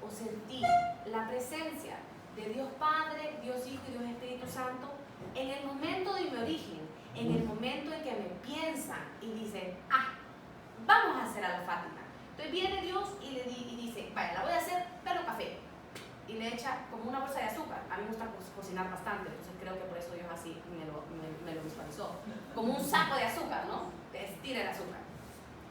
Speaker 3: o sentí la presencia de Dios Padre, Dios Hijo y Dios Espíritu Santo en el momento de mi origen, en el momento en que me piensan y dicen, vamos a hacer a la Fátima. Entonces viene Dios y dice, vaya, la voy a hacer pero café. Y le echa como una bolsa de azúcar. A mí me gusta cocinar bastante, entonces creo que por eso Dios así me lo visualizó. Como un saco de azúcar, ¿no? Te estira el azúcar.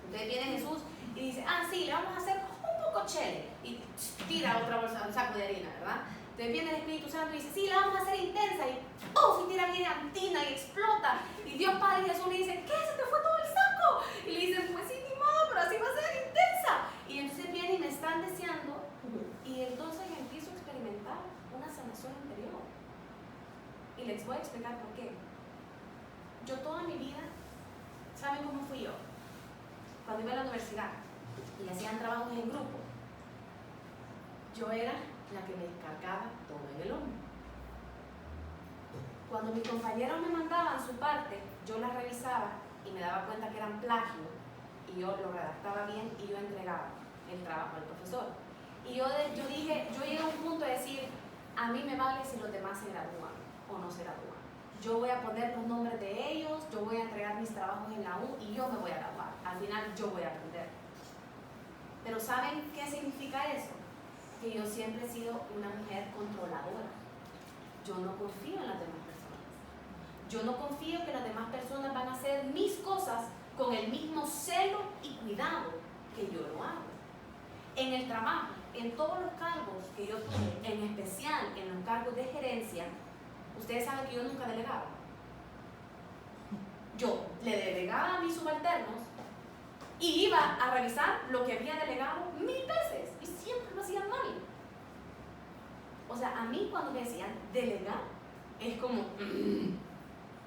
Speaker 3: Entonces viene Jesús y dice, sí, le vamos a hacer un poco chele. Y tira otra bolsa, un saco de harina, ¿verdad? Entonces viene el Espíritu Santo y dice, sí, la vamos a hacer intensa. Y ¡puf! Y tira brillantina y explota. Y Dios Padre y Jesús le dice, ¿qué? ¿Se te fue todo el saco? Y le dicen, pues sí, ni modo, pero así va a ser intensa. Y entonces viene y me están deseando. Y entonces empiezo a experimentar una sanación interior. Y les voy a explicar por qué. Yo toda mi vida, ¿saben cómo fui yo? Cuando iba a la universidad y hacían trabajos en grupo, yo era la que me cargaba todo en el hombro. Cuando mis compañeros me mandaban su parte, yo la revisaba y me daba cuenta que eran plagio y yo lo redactaba bien y yo entregaba el trabajo al profesor. Y yo llegué a un punto de decir, a mí me vale si los demás se gradúan o no se gradúan. Yo voy a poner los nombres de ellos, yo voy a entregar mis trabajos en la U y yo me voy a graduar. Al final yo voy a aprender. Pero ¿saben qué significa eso? Que yo siempre he sido una mujer controladora. Yo no confío en las demás personas. Yo no confío que las demás personas van a hacer mis cosas con el mismo celo y cuidado que yo lo hago. En el trabajo, en todos los cargos que yo tuve, en especial en los cargos de gerencia, ustedes saben que yo nunca delegaba. Yo le delegaba a mis subalternos y iba a revisar lo que había delegado 1000 veces y siempre lo hacían mal. O sea, a mí cuando me decían delegar, es como,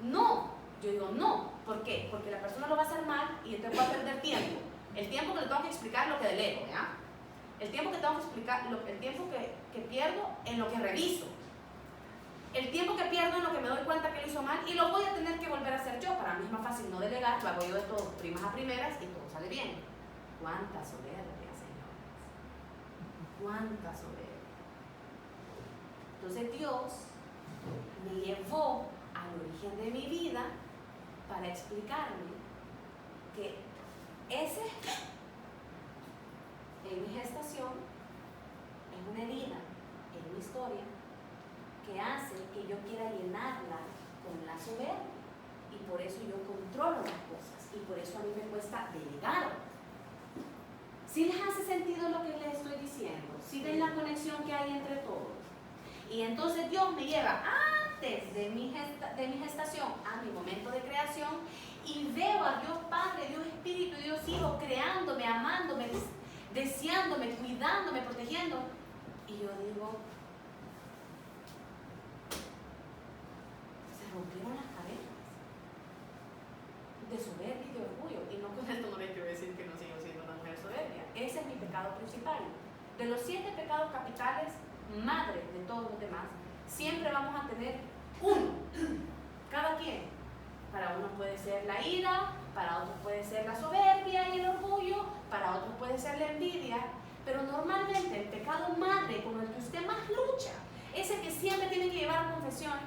Speaker 3: no. Yo digo no. ¿Por qué? Porque la persona lo va a hacer mal y entonces va a perder tiempo. El tiempo que le tengo que explicar lo que delego, ¿ya? El tiempo que tengo que explicar, el tiempo que pierdo en lo que reviso. El tiempo que pierdo en lo que me doy cuenta que lo hizo mal y lo voy a tener que volver a hacer yo. Para mí es más fácil no delegar, lo hago yo de todo, primas a primeras y todo sale bien. ¿Cuánta soberbia, señores? ¿Cuánta soberbia? Entonces Dios me llevó al origen de mi vida para explicarme que ese en mi gestación es una herida, en mi historia, que hace que yo quiera llenarla con la soberbia y por eso yo controlo las cosas y por eso a mí me cuesta delegar. ¿Sí les hace sentido lo que les estoy diciendo? ¿Sí ven la conexión que hay entre todos? Y entonces Dios me lleva antes de mi gestación a mi momento de creación y veo a Dios Padre, Dios Espíritu, Dios Hijo creándome, amándome, deseándome, cuidándome, protegiendo. Y yo digo, se rompieron las cadenas de soberbia y de orgullo. Y no con esto no les quiero decir que no sigo siendo una mujer soberbia. Ese es mi pecado principal. De los 7 pecados capitales, madre de todos los demás, siempre vamos a tener uno, cada quien. Para unos puede ser la ira, para otros puede ser la soberbia y el orgullo, para otros puede ser la envidia, pero normalmente el pecado madre con el que usted más lucha, ese que siempre tiene que llevar a confesión,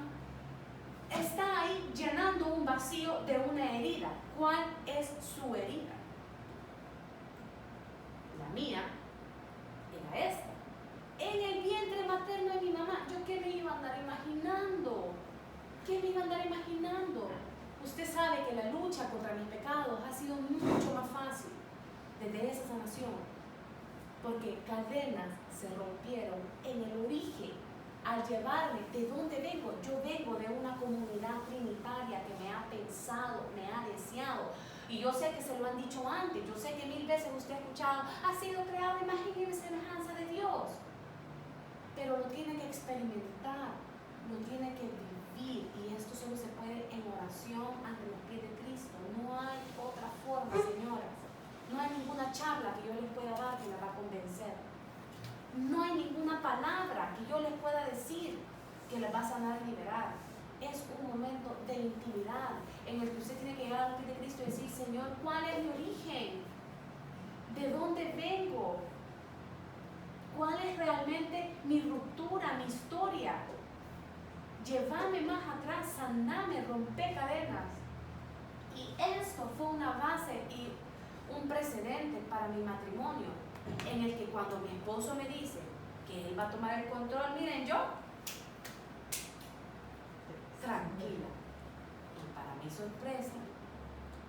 Speaker 3: está ahí llenando un vacío de una herida. ¿Cuál es su herida? La mía era esta. En el vientre materno de mi mamá, ¿yo qué me iba a andar imaginando? ¿Qué me iba a andar imaginando? Usted sabe que la lucha contra mis pecados ha sido mucho más fácil desde esa sanación, porque cadenas se rompieron en el origen al llevarme de dónde vengo. Yo vengo de una comunidad trinitaria que me ha pensado, me ha deseado. Y yo sé que se lo han dicho antes, yo sé que 1000 veces usted ha escuchado, ha sido creado a imagen y semejanza de Dios. Pero lo tiene que experimentar, lo tiene que vivir, y esto solo se puede en oración ante los pies de Cristo. No hay otra forma, señoras. No hay ninguna charla que yo les pueda dar que la va a convencer. No hay ninguna palabra que yo les pueda decir que les va a sanar y liberar. Es un momento de intimidad en el que usted tiene que llegar a los pies de Cristo y decir, Señor, ¿cuál es mi origen? ¿De dónde vengo? ¿Cuál es realmente mi ruptura, mi historia? Llévame más atrás, saname, rompe cadenas. Y esto fue una base y un precedente para mi matrimonio, en el que cuando mi esposo me dice que él va a tomar el control, miren, yo tranquila. Y para mi sorpresa,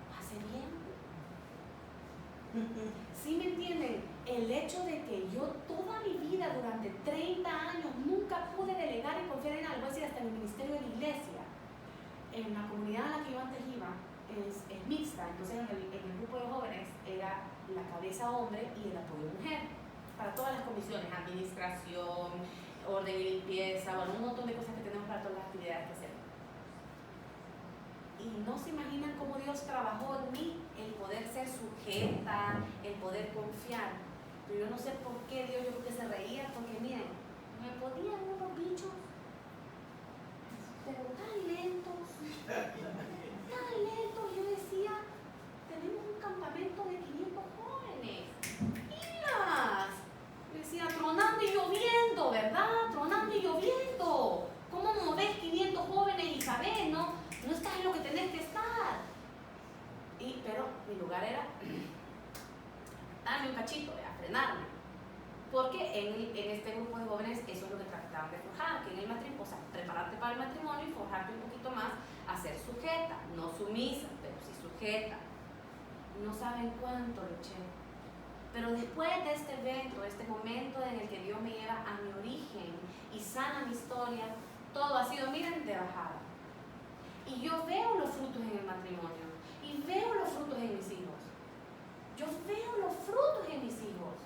Speaker 3: lo hace bien. ¿Sí me entienden? El hecho de que yo toda mi vida, durante 30 años, nunca pude delegar y confiar en algo, es decir, hasta en el ministerio de la iglesia. En la comunidad en la que yo antes iba, es mixta, entonces en el grupo de jóvenes era la cabeza hombre y el apoyo mujer. Para todas las comisiones, administración, orden y limpieza, bueno, un montón de cosas que tenemos para todas las actividades que hacemos. Y no se imaginan cómo Dios trabajó en mí el poder ser sujeta, el poder confiar. Pero yo no sé por qué Dios, yo creo que se reía, porque miren, me ponían unos bichos, pero tan lentos, yo decía, tenemos un campamento de 500 jóvenes, ¡miras! Yo decía, tronando y lloviendo, ¿verdad? Tronando y lloviendo. ¿Cómo moves 500 jóvenes y sabes, no estás en lo que tenés que estar? Pero mi lugar era darme un cachito, frenarme. Porque en este grupo de jóvenes eso es lo que trataban de forjar, que en el matrimonio, o sea, prepararte para el matrimonio y forjarte un poquito más a ser sujeta, no sumisa, pero sí sujeta. No saben cuánto luché. Pero después de este evento, este momento en el que Dios me lleva a mi origen y sana mi historia, todo ha sido, miren, de bajada. Y yo veo los frutos en el matrimonio y veo los frutos en mis hijos. Yo veo los frutos en mis hijos.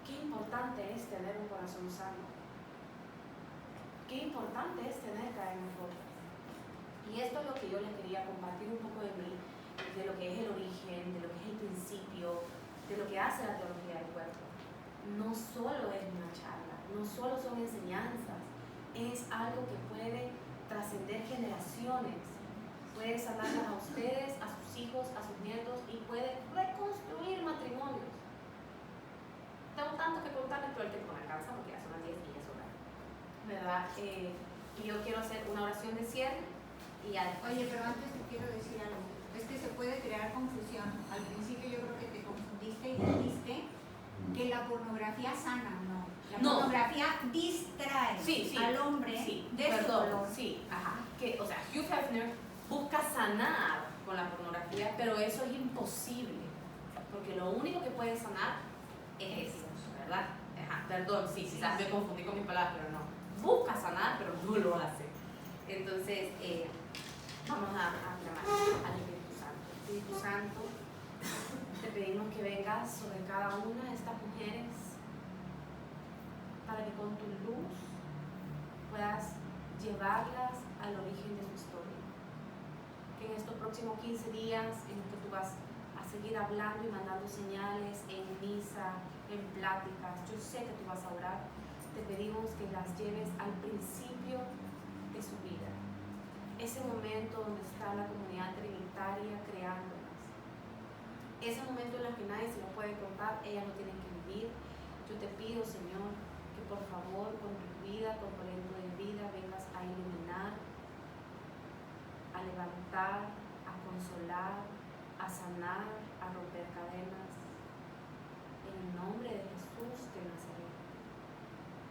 Speaker 3: Qué importante es tener un corazón sano. Qué importante es tener cadenas rotas. Y esto es lo que yo les quería compartir un poco de mí, de lo que es el origen, de lo que es el principio, de lo que hace la teología del cuerpo. No solo es una charla, no solo son enseñanzas, es algo que puede trascender generaciones, puede sanarlas a ustedes, a sus hijos, a sus nietos y puede reconstruir matrimonios. Tengo tanto que contarles, pero el tiempo me alcanza porque ya son las 10 y ya es hora, ¿verdad? Y yo quiero hacer una oración de cierre y ya después.
Speaker 4: Oye, pero antes te quiero decir algo. Es que se puede crear confusión. Al principio yo creo que te confundiste y dijiste que la pornografía sana, no. La pornografía distrae al hombre de su dolor.
Speaker 3: Sí, ajá. Que, o sea, Hugh Hefner busca sanar con la pornografía, pero eso es imposible. Porque lo único que puede sanar es eso, ¿verdad? Ajá, perdón, sí, me confundí con mis palabras, pero no. Busca sanar, pero no lo hace. Entonces, vamos a clamar al Espíritu Santo. Espíritu Santo, te pedimos que vengas sobre cada una de estas mujeres para que con tu luz puedas llevarlas al origen de su historia. Que en estos próximos 15 días en los que tú vas a seguir hablando y mandando señales en misa, en pláticas, yo sé que tú vas a orar, te pedimos que las lleves al principio de su vida. Ese momento donde está la comunidad trinitaria creándolas. Ese momento en el que nadie se lo puede contar, ellas lo tienen que vivir. Yo te pido, Señor, que por favor con tu vida, con tu aliento de vida, vengas a iluminar, a levantar, a consolar, a sanar, a romper cadenas. En el nombre de Jesús de Nazaret.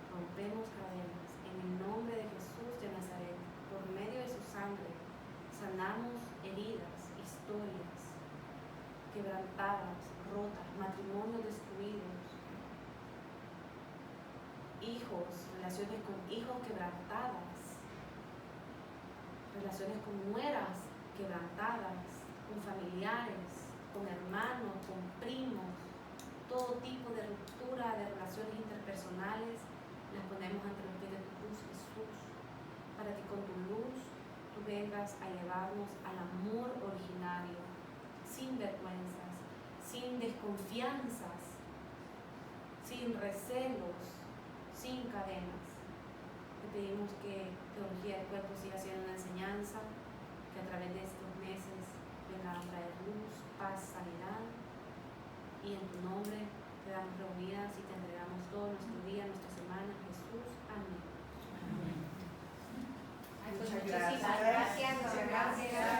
Speaker 3: Rompemos cadenas. En el nombre de Jesús de Nazaret. Por medio de su sangre, sanamos heridas, historias quebrantadas, rotas, matrimonios destruidos, hijos, relaciones con hijos quebrantadas, relaciones con nueras quebrantadas, con familiares, con hermanos, con primos, todo tipo de ruptura de relaciones interpersonales, las ponemos ante los pies de tu cruz, Jesús, para que con tu luz tú vengas a llevarnos al amor originario, sin vergüenzas, sin desconfianzas, sin recelos, sin cadenas. Te pedimos que Teología del Cuerpo siga siendo una enseñanza, que a través de estos meses venga a traer luz, paz, sanidad, y en tu nombre quedamos reunidas y te